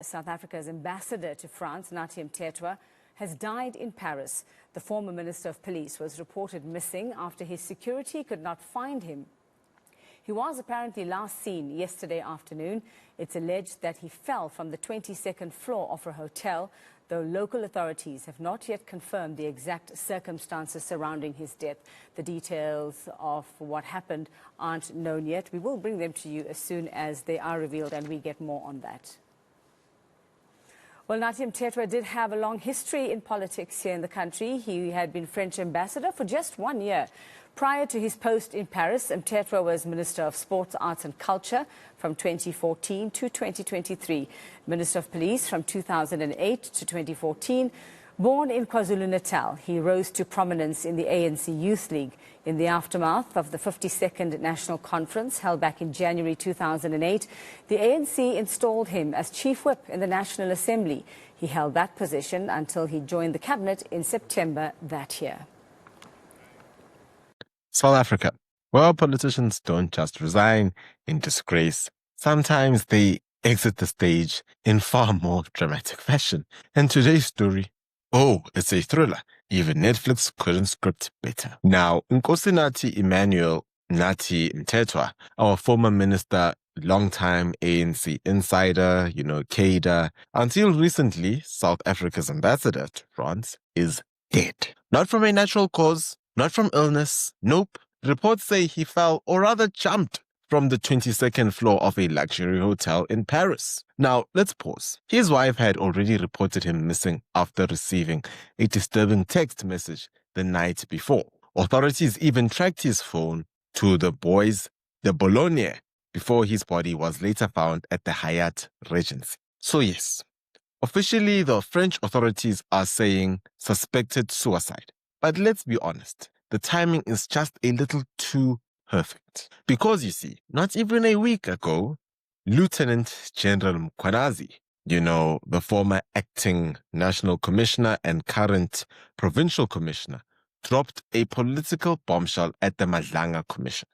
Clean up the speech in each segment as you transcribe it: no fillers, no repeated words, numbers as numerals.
South Africa's ambassador to France, Nathi Mthethwa, has died in Paris. The former Minister of Police was reported missing after his security could not find him. He was apparently last seen yesterday afternoon. It's alleged that he fell from the 22nd floor of a hotel, though local authorities have not yet confirmed the exact circumstances surrounding his death. The details of what happened aren't known yet. We will bring them to you as soon as they are revealed and we get more on that. Well, Nathi Mthethwa did have a long history in politics here in the country. He had been French ambassador for just 1 year. Prior to his post in Paris, Mtetwha was Minister of Sports, Arts and Culture from 2014 to 2023, Minister of Police from 2008 to 2014. Born in KwaZulu-Natal, he rose to prominence in the ANC Youth League. In the aftermath of the 52nd National Conference held back in January 2008, the ANC installed him as Chief Whip in the National Assembly. He held that position until he joined the Cabinet in September that year. South Africa. Well, politicians don't just resign in disgrace. Sometimes they exit the stage in far more dramatic fashion. And today's story, oh, it's a thriller. Even Netflix couldn't script better. Now, Nkosi Nathi Emmanuel Nathi Mthethwa, our former minister, longtime ANC insider, cadre, until recently South Africa's ambassador to France, is dead. Not from a natural cause, not from illness, nope. Reports say he fell, or rather jumped, from the 22nd floor of a luxury hotel in Paris. Now, let's pause. His wife had already reported him missing after receiving a disturbing text message the night before. Authorities even tracked his phone to the Boulogne, before his body was later found at the Hyatt Regency. So yes, officially the French authorities are saying suspected suicide. But let's be honest, the timing is just a little too perfect. Because you see, not even a week ago, Lieutenant General Mkhwanazi, the former acting national commissioner and current provincial commissioner, dropped a political bombshell at the Madlanga Commission.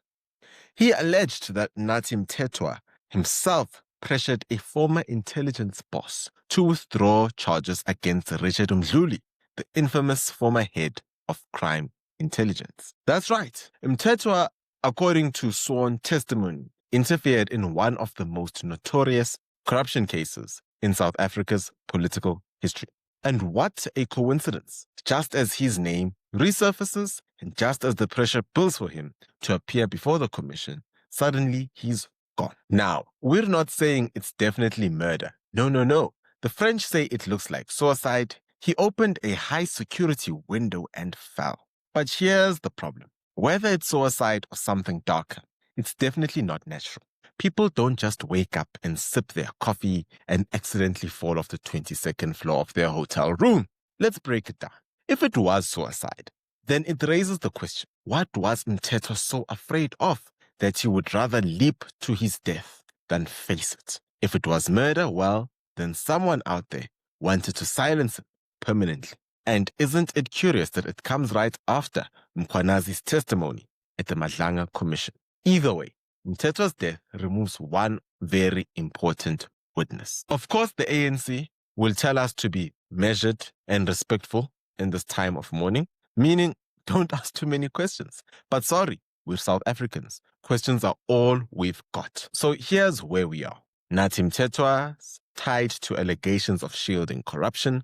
He alleged that Nathi Mthethwa himself pressured a former intelligence boss to withdraw charges against Richard Mdluli, the infamous former head of crime intelligence. That's right. Mtetwha, according to sworn testimony, interfered in one of the most notorious corruption cases in South Africa's political history. And what a coincidence. Just as his name resurfaces and just as the pressure builds for him to appear before the commission, suddenly he's gone. Now, we're not saying it's definitely murder. No. The French say it looks like suicide. He opened a high security window and fell. But here's the problem. Whether it's suicide or something darker, it's definitely not natural. People don't just wake up and sip their coffee and accidentally fall off the 22nd floor of their hotel room. Let's break it down. If it was suicide, then it raises the question, what was Mtetwha so afraid of that he would rather leap to his death than face it? If it was murder, well, then someone out there wanted to silence him permanently. And isn't it curious that it comes right after Mkhwanazi's testimony at the Madlanga Commission? Either way, Mtetwa's death removes one very important witness. Of course, the ANC will tell us to be measured and respectful in this time of mourning, meaning don't ask too many questions. But sorry, we're South Africans. Questions are all we've got. So here's where we are. Nathi Mthethwa, tied to allegations of shielding corruption,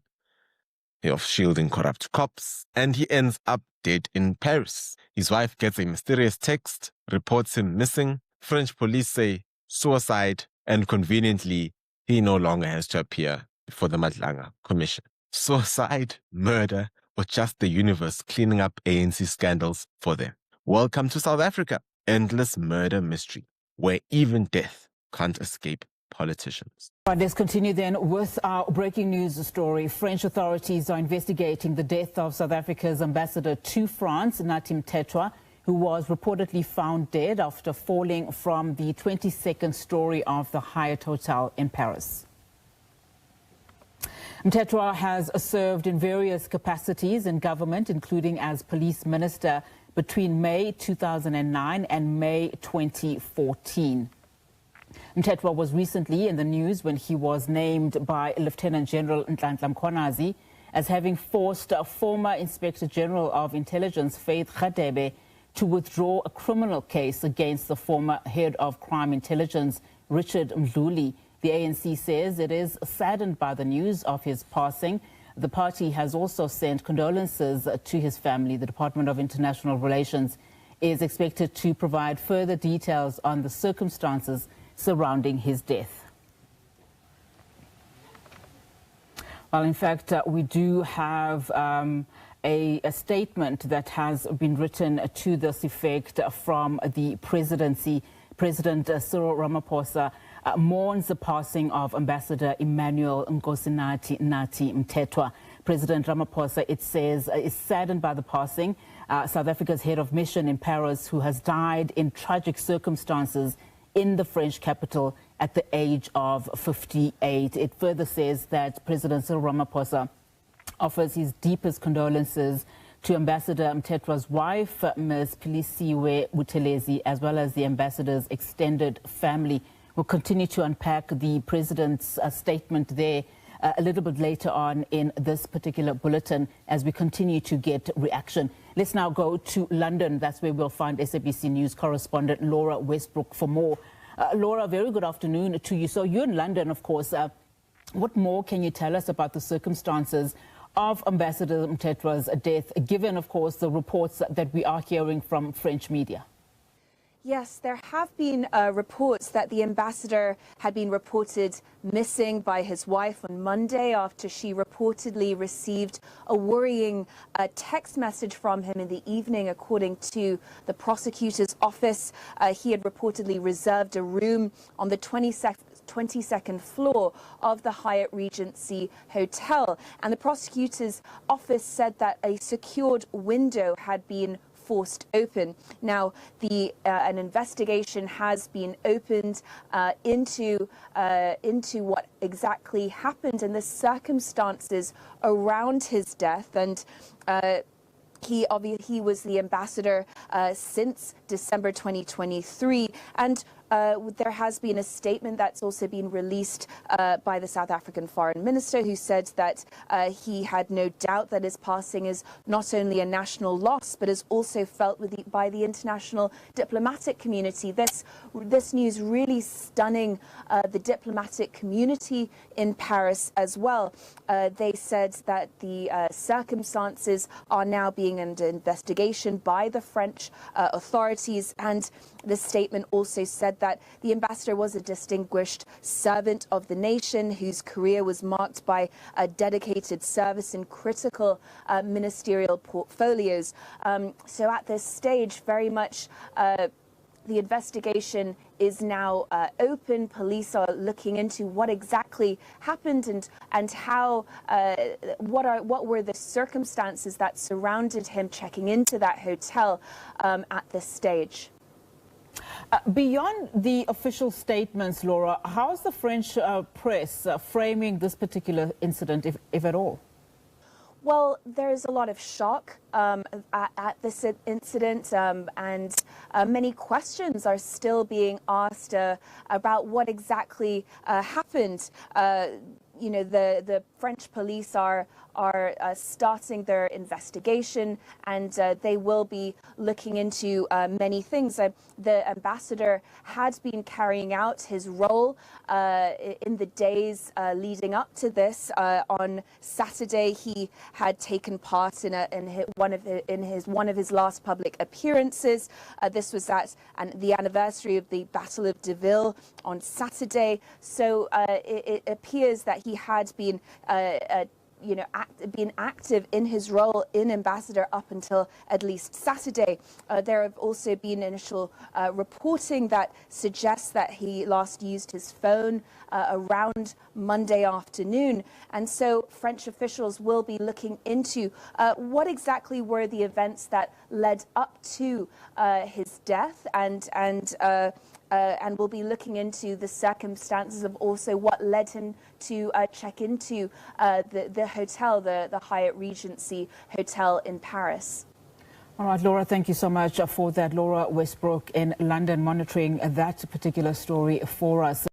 of shielding corrupt cops, and he ends up dead in Paris. His wife gets a mysterious text, reports him missing. French police say suicide, and conveniently, he no longer has to appear before the Madlanga Commission. Suicide, murder, or just the universe cleaning up ANC scandals for them. Welcome to South Africa, endless murder mystery, where even death can't escape politicians. Right, let's continue then with our breaking news story. French authorities are investigating the death of South Africa's ambassador to France, Nathi Mthethwa, who was reportedly found dead after falling from the 22nd story of the Hyatt Hotel in Paris. Mtetwha has served in various capacities in government, including as police minister between May 2009 and May 2014. Mtetwha was recently in the news when he was named by Lieutenant General Nhlanhla Mkhwanazi as having forced former Inspector General of Intelligence Faith Radebe to withdraw a criminal case against the former head of crime intelligence, Richard Mdluli. The ANC says it is saddened by the news of his passing. The party has also sent condolences to his family. The Department of International Relations is expected to provide further details on the circumstances surrounding his death. Well, in fact, we do have a statement that has been written to this effect from the presidency. President Cyril Ramaphosa mourns the passing of Ambassador Emmanuel Nathi Mthethwa. President Ramaphosa, it says, is saddened by the passing. South Africa's head of mission in Paris, who has died in tragic circumstances in the French capital at the age of 58. It further says that President Cyril Ramaphosa offers his deepest condolences to Ambassador Mthethwa's wife, Ms. Philisiwe Buthelezi, as well as the ambassador's extended family. We'll continue to unpack the president's statement there a little bit later on in this particular bulletin as we continue to get reaction. Let's now go to London. That's where we'll find SABC News correspondent Laura Westbrook for more. Laura, very good afternoon to you. So you're in London, of course. What more can you tell us about the circumstances of Ambassador Mthethwa's death, given, of course, the reports that we are hearing from French media? Yes, there have been reports that the ambassador had been reported missing by his wife on Monday after she reportedly received a worrying text message from him in the evening. According to the prosecutor's office, he had reportedly reserved a room on the 22nd floor of the Hyatt Regency Hotel. And the prosecutor's office said that a secured window had been forced open. Now, an investigation has been opened into what exactly happened and the circumstances around his death. And he was the ambassador since December 2023, and there has been a statement that's also been released by the South African foreign minister, who said that he had no doubt that his passing is not only a national loss, but is also felt by the international diplomatic community. This news really stunning the diplomatic community in Paris as well. They said that the circumstances are now being under investigation by the French authorities, and the statement also said that the ambassador was a distinguished servant of the nation whose career was marked by a dedicated service in critical ministerial portfolios. So at this stage, very much the investigation is now open. Police are looking into what exactly happened and how what were the circumstances that surrounded him checking into that hotel at this stage. Beyond the official statements, Laura, how's the French press framing this particular incident, if at all? Well, there's a lot of shock at this incident, and many questions are still being asked about what exactly happened. You know, the French police are starting their investigation, and they will be looking into many things. The ambassador had been carrying out his role in the days leading up to this. On Saturday, he had taken part in one of his last public appearances. This was at the anniversary of the Battle of Deville on Saturday. So it appears that he had been being active in his role in ambassador up until at least Saturday. There have also been initial reporting that suggests that he last used his phone around Monday afternoon. And so French officials will be looking into what exactly were the events that led up to his death, and we'll be looking into the circumstances of also what led him to check into the hotel, the Hyatt Regency Hotel in Paris. All right, Laura, thank you so much for that. Laura Westbrook in London monitoring that particular story for us.